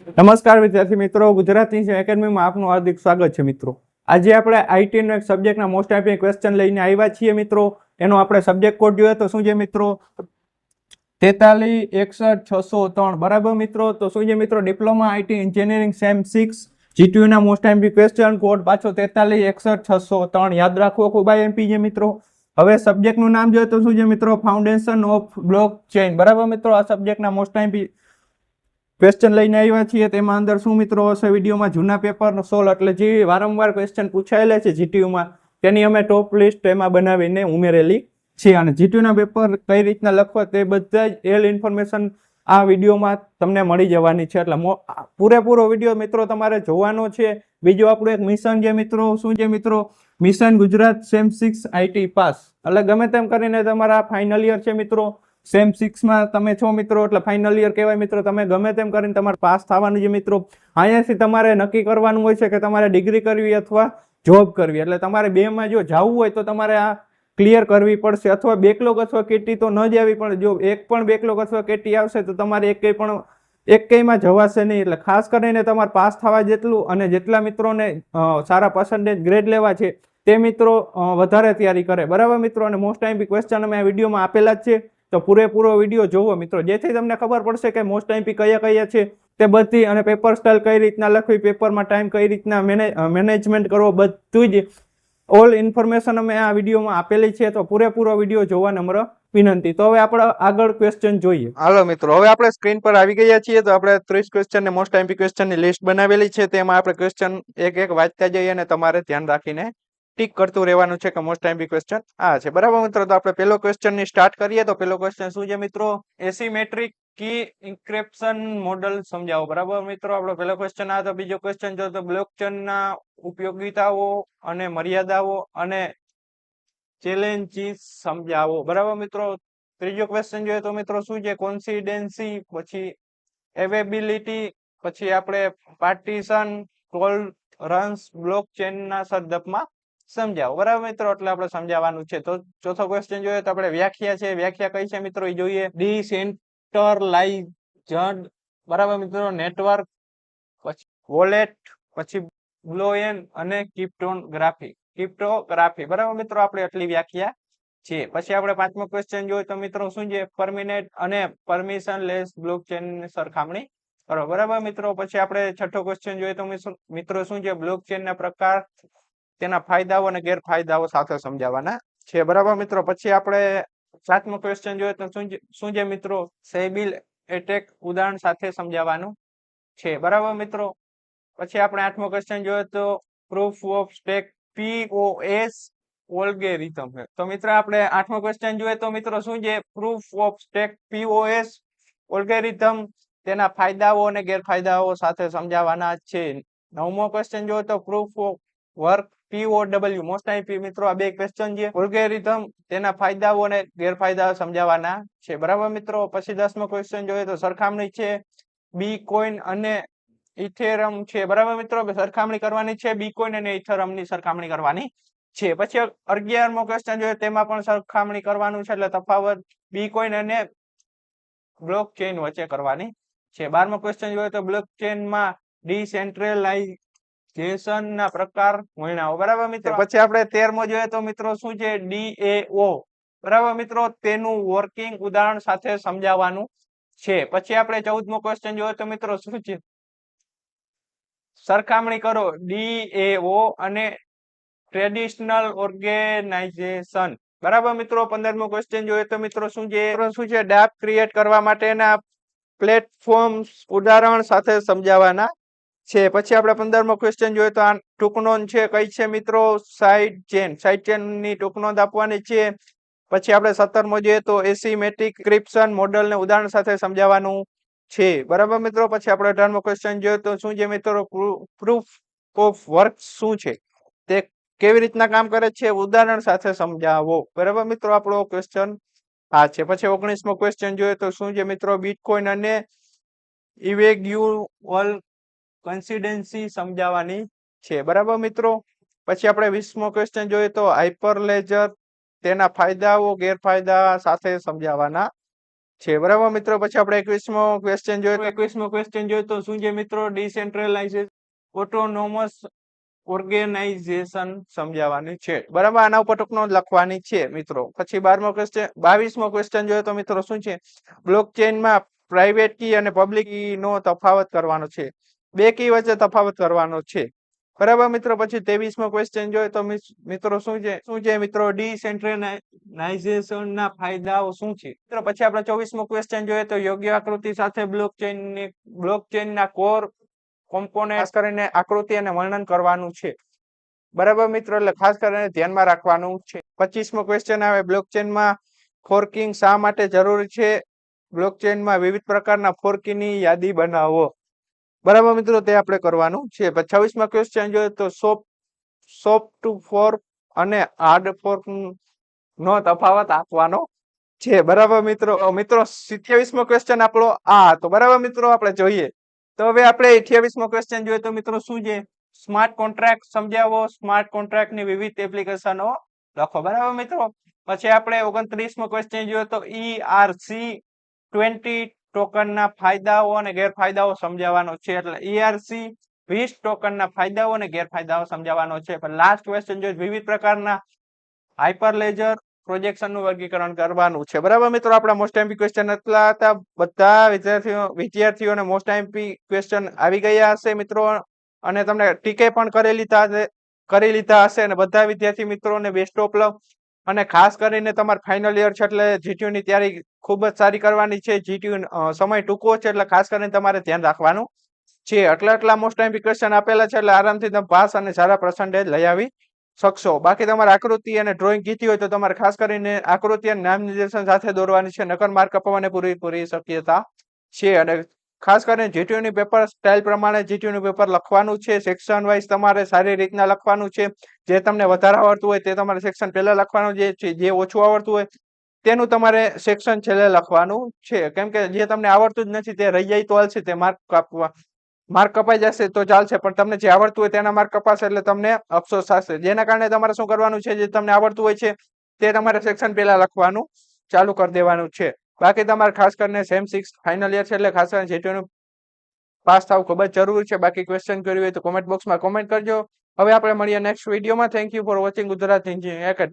નમસ્કાર વિદ્યાર્થી મિત્રો, ગુજરાતી એકેડમીમાં આપનું હાર્દિક સ્વાગત છે મિત્રો. આજે આપણે આઈટી નો એક સબ્જેક્ટના મોસ્ટ આઈપી ક્વેશ્ચન લઈને આવ્યા છીએ મિત્રો. એનો આપણે સબ્જેક્ટ કોડ જોઈએ તો શું છે મિત્રો? 436163 બરાબર મિત્રો. તો શું છે મિત્રો? Diploma IT engineering sem 6 GTU ના મોસ્ટ આઈપી ક્વેશ્ચન કોડ પાછો 436163 યાદ રાખવો ખૂબ એમપી છે મિત્રો. હવે સબ્જેક્ટ નું નામ જોઈએ તો શું છે મિત્રો? ફાઉન્ડેશન ઓફ બ્લોક ચેઇન બરાબર મિત્રો. આ સબ્જેક્ટના મોસ્ટ આઈપી ક્વેશ્ચન લઈને આવ્યા છીએ. તેમાં અંદર શું મિત્રો હશે? વિડીયોમાં જૂના પેપરનો સોલ્વ એટલે જે વારંવાર ક્વેશ્ચન પૂછાયેલા છે જીટીયુમાં તેની અમે ટોપ લિસ્ટ એમાં બનાવીને ઉમેરેલી છે. અને જીટીયુના પેપર કઈ રીતના લખવા તે બધા જ એલ ઇન્ફોર્મેશન આ વિડીયોમાં તમને મળી જવાની છે. એટલે પૂરેપૂરો વિડીયો મિત્રો તમારે જોવાનો છે. બીજું આપણું એક મિશન છે મિત્રો. શું છે મિત્રો? મિશન ગુજરાત સેમ 6 આઈટી પાસ. એટલે ગમે તેમ કરીને તમારા ફાઇનલ યર છે મિત્રો. સેમ 6 માં તમે છો મિત્રો, એટલે ફાઇનલ યર કહેવાય મિત્રો. તમે ગમે તેમ કરીને તમારે પાસ થવાનું છે મિત્રો. અહીંયાથી તમારે નક્કી કરવાનું હોય છે કે તમારે ડિગ્રી કરવી અથવા જોબ કરવી. એટલે તમારે બેમાં જો જવું હોય તો તમારે આ ક્લિયર કરવી પડશે. અથવા બેકલોગ અથવા કેટી તો ન જ આવી, પણ જો એક પણ બેકલોગ અથવા કેટી આવશે તો તમારે એકેયમાં જવાશે નહીં. એટલે ખાસ કરીને તમારે પાસ થવા જેટલું અને જેટલા મિત્રોને સારા પર્સન્ટેજ ગ્રેડ લેવા છે તે મિત્રો વધારે તૈયારી કરે બરાબર મિત્રો. અને મોસ્ટ આઈપી ક્વેશ્ચન અમે આ વિડીયોમાં આપેલા જ છે. તો પૂરેપૂરો વિડીયો જોવો મિત્રો, જેથી તમને ખબર પડશે કે મોસ્ટ આઈપી કયા કયા છે તે બધી, અને પેપર સ્ટાઇલ કઈ રીતના લખવી, પેપરમાં ટાઈમ કઈ રીતના મેનેજમેન્ટ કરવો, બધું જ ઓલ ઇન્ફોર્મેશન અમે આ વિડીયોમાં આપેલી છે. તો પૂરેપૂરો વિડીયો જોવા નમ્ર વિનંતી. તો હવે આપણે આગળ ક્વેશ્ચન જોઈએ. હાલો મિત્રો, હવે આપણે સ્ક્રીન પર આવી ગયા છીએ. તો આપણે 30 ક્વેશ્ચન ને મોસ્ટ આઈપી ક્વેશ્ચન ની લિસ્ટ બનાવેલી છે. તેમાં આપણે ક્વેશ્ચન એક એક વાંચતા જઈએ અને તમારે ધ્યાન રાખીને ટીક કરતું રહેવાનું છે કે મોસ્ટ આઈપી ક્વેશ્ચન આ છે બરાબર મિત્રો. તો આપણે પહેલો ક્વેશ્ચન ની સ્ટાર્ટ કરીએ. તો પહેલો ક્વેશ્ચન શું છે મિત્રો? એસિમેટ્રિક કી એન્ક્રિપ્શન મોડલ સમજાવો બરાબર મિત્રો. આપણો પહેલો ક્વેશ્ચન આ. તો બીજો ક્વેશ્ચન જો તો બ્લોકચેન ના ઉપયોગિતાઓ અને મર્યાદાઓ અને ચેલેન્જીસ સમજાવો બરાબર મિત્રો. ત્રીજો ક્વેશ્ચન જોઈએ તો મિત્રો શું છે? કોન્સિડેન્સી, પછી અવેબિલિટી, પછી આપણે પાર્ટીશન, ટોલરન્સ, બ્લોકચેન ના સંદર્ભમાં સમજાવો બરાબર મિત્રો. એટલે આપણે સમજાવવાનું છે. તો ચોથો ક્વેશ્ચન જોઈએ તો આપણે વ્યાખ્યા છે. વ્યાખ્યા કઈ છે મિત્રો? એ જોઈએ. ડિસેન્ટ્રલાઇઝ્ડ બરાબર મિત્રો, નેટવર્ક, પછી વોલેટ, પછી બ્લોએન અને ક્રિપ્ટોગ્રાફી બરાબર મિત્રો. આપણે એટલી વ્યાખ્યા છે. પછી આપણે પાંચમો ક્વેશ્ચન જોઈએ તો મિત્રો શું છે? પરમિનેન્ટ અને પરમિશન લેસ બ્લોકચેન સરખામણી કરો બરાબર મિત્રો. પછી આપણે છઠ્ઠો ક્વેશ્ચન જોઈએ તો મિત્રો શું છે? બ્લોકચેન ના પ્રકાર, તેના ફાયદાઓ અને ગેરફાયદાઓ સાથે સમજાવવાના છે બરાબર મિત્રો. પછી આપણે સાતમો ક્વેશ્ચન જોઈએ તો શું છે મિત્રો? સેબિલ એટેક ઉદાહરણ સાથે સમજાવવાનું છે બરાબર મિત્રો. પછી આપણે આઠમો ક્વેશ્ચન જોઈએ તો પ્રૂફ ઓફ સ્ટેક POS ઓલ્ગેરિધમ. તો મિત્રો આપણે આઠમો ક્વેશ્ચન જોઈએ તો મિત્રો શું છે? પ્રૂફ ઓફ સ્ટેક POS ઓલ્ગેરિધમ, તેના ફાયદાઓ અને ગેરફાયદાઓ સાથે સમજાવવાના છે. નવમો ક્વેશ્ચન જોઈએ તો proof of work POW most IP મિત્રો. આ બે ક્વેશ્ચન છે. ઓલ્ગેરિધમ, તેના ફાયદાઓ અને ગેરફાયદાઓ સમજાવવાના છે બરાબર મિત્રો. પછી 10મો ક્વેશ્ચન જોઈએ તો સરખામણી છે. બીકોઇન અને ઇથેરમ છે બરાબર મિત્રો. સરખામણી કરવાની છે. બીકોઇન અને ઇથેરમ ની સરખામણી કરવાની છે. પછી 11મો ક્વેશ્ચન જોઈએ તેમાં પણ સરખામણી કરવાનું છે. એટલે તફાવત બીકોઇન અને બ્લોકચેન વચ્ચે કરવાની છે. 12મો ક્વેશ્ચન જોઈએ તો બ્લોકચેનમાં ડિસેન્ટ્રલાઇઝેશન ના પ્રકાર વર્ણવો બરાબર મિત્રો. પછી આપણે 13મો જોઈએ તો મિત્રો શું છે? DAO બરાબર મિત્રો, તેનું વર્કિંગ ઉદાહરણ સાથે સમજાવવાનું છે. પછી આપણે 14મો ક્વેશ્ચન જોઈએ તો મિત્રો શું છે? સરખામણી કરો DAO અને ટ્રેડિશનલ ઓર્ગેનાઇઝેશન બરાબર મિત્રો. 15મો ક્વેશ્ચન જોઈએ તો મિત્રો શું છે? ડેપ ક્રિએટ કરવા માટેના પ્લેટફોર્મ્સ ઉદાહરણ સાથે સમજાવવાના છે. પછી આપણે 15મો ક્વેશ્ચન જોઈએ તો આ ટૂંક નોંધ છે. કઈ છે મિત્રો? સાઇડ ચેન ની ટૂંક નોંધ આપવાની છે. પછી આપણે 17મો જોઈએ તો એસિમેટ્રિક એન્ક્રિપ્શન મોડલ ને ઉદાહરણ સાથે સમજાવવાનું છે બરાબર મિત્રો. પછી આપણે 18મો ક્વેશ્ચન જોઈએ તો શું છે મિત્રો? પ્રૂફ ઓફ વર્ક શું છે? તે કેવી રીતના કામ કરે છે? ઉદાહરણ સાથે સમજાવો બરાબર મિત્રો. આપણો ક્વેશ્ચન આ છે. પછી 19મો ક્વેશ્ચન જોઈએ તો શું છે મિત્રો? બિટકોઇન અને ઇવેગ્યુઅલ કોન્સિડેન્સી સમજાવવાની છે બરાબર મિત્રો. પછી આપણે 20મો ક્વેશ્ચન જોઈએ તો હાઇપરલેજર, તેના ફાયદાઓ ગેરફાયદા સાથે સમજાવવાના છે. બરાબર મિત્રો, પછી આપણે 21મો ક્વેશ્ચન જોઈએ તો 21મો ક્વેશ્ચન જોઈએ તો શું છે મિત્રો? ડિસેન્ટ્રલાઇઝેશન ઓટોનોમસ ઓર્ગેનાઇઝેશન સમજાવવાની છે. બરાબર, આના ઉપર ટૂંકમાં લખવાની છે મિત્રો. પછી 22મો ક્વેશ્ચન જોઈએ તો મિત્રો શું છે? બ્લોકચેનમાં પ્રાઇવેટ કી અને પબ્લિક કી નો તફાવત કરવાનો છે. બે કી વચ્ચે તફાવત કરવાનો છે. બરાબર મિત્રો, પછી 23મો ક્વેશ્ચન જોઈએ તો મિત્રો શું છે મિત્રો? ડિસેન્ટ્રલાઇઝેશન ના ફાયદાઓ શું છે મિત્રો? પછી આપણે 24મો ક્વેશ્ચન જોઈએ તો યોગ્ય આકૃતિ સાથે બ્લોકચેન ના કોર કોમ્પોનેન્ટ ખાસ કરીને આકૃતિ અને વર્ણન કરવાનું છે. બરાબર મિત્રો, એટલે ખાસ કરીને ધ્યાનમાં રાખવાનું છે. 25મો ક્વેશ્ચન આવે બ્લોકચેનમાં ફોર્કિંગ શા માટે જરૂરી છે? બ્લોકચેનમાં વિવિધ પ્રકારના ફોર્કની યાદી બનાવો. બરાબર મિત્રો, તે આપણે કરવાનું છે. 26મો ક્વેશ્ચન જોઈએ તો સોફ્ટ ફોર્ક અને હાર્ડ ફોર્ક નો તફાવત આપવાનો છે. બરાબર મિત્રો. 27મો ક્વેશ્ચન આપણો આ હતો. બરાબર મિત્રો, આપણે જોઈએ તો હવે આપણે 28મો ક્વેશ્ચન જોઈએ તો મિત્રો શું છે? સ્માર્ટ કોન્ટ્રાક્ટ સમજાવો. સ્માર્ટ કોન્ટ્રાક્ટ ની વિવિધ એપ્લિકેશનો લખો. બરાબર મિત્રો, પછી આપણે 29મો ક્વેશ્ચન જોઈએ તો ERC-20 ટોકન ના ફાયદાઓ અને ગેરફાયદાઓ સમજાવવાનો છે. એટલે ERC-20 ટોકન ના ફાયદાઓ અને ગેરફાયદાઓ સમજાવવાનો છે. લાસ્ટ ક્વેશ્ચન જોઈએ વિવિધ પ્રકારના હાઇપરલેજર પ્રોજેક્શન નું વર્ગીકરણ કરવાનું છે. બરાબર મિત્રો, આપણા મોસ્ટ એમપી ક્વેશ્ચન એટલા હતા. બધા વિદ્યાર્થીઓને મોસ્ટ એમપી ક્વેશ્ચન આવી ગયા હશે મિત્રો, અને તમને ટીકે પણ કરી લીધા હશે, અને બધા વિદ્યાર્થી મિત્રોને બેસ્ટ ઓફ લક. અને ખાસ કરીને તમારે ફાઇનલ યર છે એટલે જીટીયુ ની તૈયારી ખૂબ જ સારી કરવાની છે. જીટીયુ સમય ટૂંકો છે એટલે ખાસ કરીને તમારે ધ્યાન રાખવાનું છે. એટલા મોસ્ટ એમપી ક્વેશ્ચન આપેલા છે એટલે આરામથી તમે પાસ અને સારા પર્સન્ટેજ લઈ આવી શકશો. બાકી તમારે આકૃતિ અને ડ્રોઈંગ કીધી હોય તો તમારે ખાસ કરીને આકૃતિ અને નામ નિર્દેશન સાથે દોરવાની છે. નકર માર્ક કપાવવાની પૂરી શક્યતા છે. અને ખાસ કરીને જીટીયુ ની પેપર સ્ટાઇલ પ્રમાણે જીટીયુ નું પેપર લખવાનું છે. સેક્શન વાઇઝ તમારે સારી રીતના લખવાનું છે. જે તમને વધારે આવડતું હોય તે તમારે સેક્શન પહેલા લખવાનું, જે ઓછું આવડતું હોય તેનું તમારે સેક્શન છેલ્લે લખવાનું છે. કેમ કે જે તમને આવડતું જ નથી તે રહી જાય તો હાલશે, તે માર્ક કપાઈ જશે તો ચાલશે, પણ તમને જે આવડતું હોય તેના માર્ક કપાશે એટલે તમને અફસોસ થશે. જેના કારણે તમારે શું કરવાનું છે? જે તમને આવડતું હોય છે તે તમારે સેક્શન પહેલા લખવાનું ચાલુ કરી દેવાનું છે. બાકી તમારે ખાસ કરીને સેમ 6 ફાઇનલ યર છે એટલે ખાસ કરીને જીટીયુ નું પાસ થવું ખૂબ જ જરૂરી છે. બાકી ક્વેશ્ચન કર્યું હોય તો કોમેન્ટ બોક્સમાં કોમેન્ટ કરજો. હવે આપણે મળીએ નેક્સ્ટ વિડીયોમાં. Thank you for watching Gujarat engineering academy.